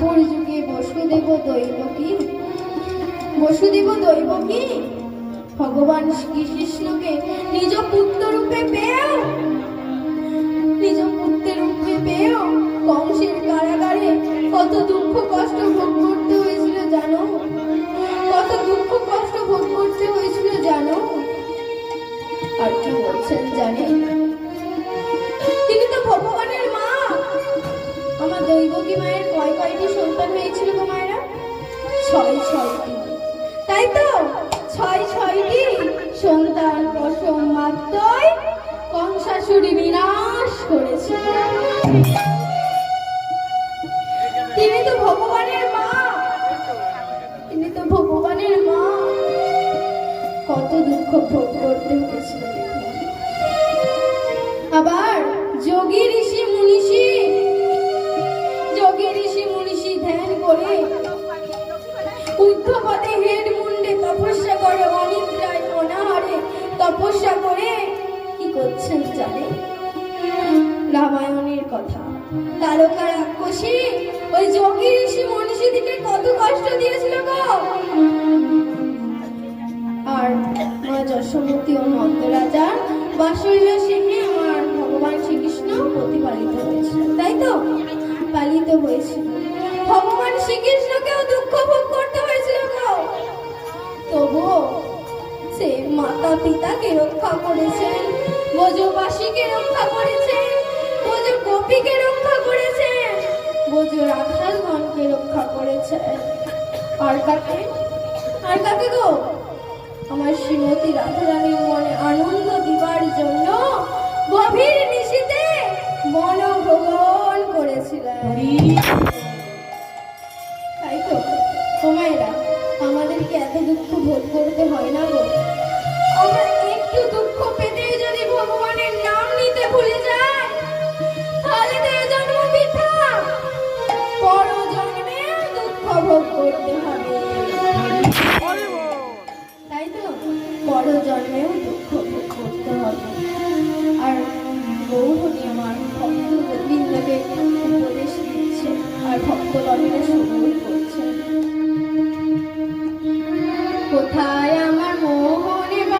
দ্বাপর যুগে বসুদেব দৈব কি? বসুদেব দৈব কি? ভগবান শ্রীকৃষ্ণকে নিজ পুত্র রূপে পেয়েও, নিজ পুত্রের রূপে পেয়েও কংসের কারাগারে কত দুঃখ কষ্ট ভোগ করতে হয়েছিল জানো? কত দুঃখ কষ্ট ভোগ করতে হয়েছিল জানো? আর কি বলছেন জানেন? তিনি তো ভগবানের মা। আমার দৈবকী মায়ের কয়টি সন্তান হয়েছিল গো মায়েরা? 6টি। তাই তো 6টি সন্তান প্রসব মাত্রই কংসাসুর বিনাশ করেছিল। তিনি তো ভগবানের মা, তিনি তো ভগবানের মা। কত দুঃখ ভোগ করতে হয়েছিল। আবার যোগী ঋষি মুনিষী ধ্যান করে ঊর্ধ্বপদে হেড মুন্ডে তপস্যা করে, অনিদ্রায় অনাহারে তপস্যা করে কি করছেন জানে? রামায়ণের কথা। তারকা রাক্ষসী ওই যোগী ঋষি মনীষীদিকে কত কষ্ট দিয়েছিল গো। আর মা যশোমতী ও নন্দরাজার বাৎসল্য সিংহে আমার ভগবান শ্রীকৃষ্ণ প্রতিপালিত হয়েছিল। তাই তো পালিত হয়েছিল। ভগবান শ্রীকৃষ্ণকেও দুঃখ ভোগ করতে হয়েছিল গো। তবুও সে মাতা পিতাকে রক্ষা করেছেন, ব্রজবাসীকে রক্ষা করেছেন, ব্রজ গোপীকে রক্ষা করেছেন, ব্রজ রাখালগণকে রক্ষা করেছেন। আর কাকে? আর কাকে গো? আমার শ্রীমতী রাধারানীর মনে আনন্দ দিবার জন্য গভীর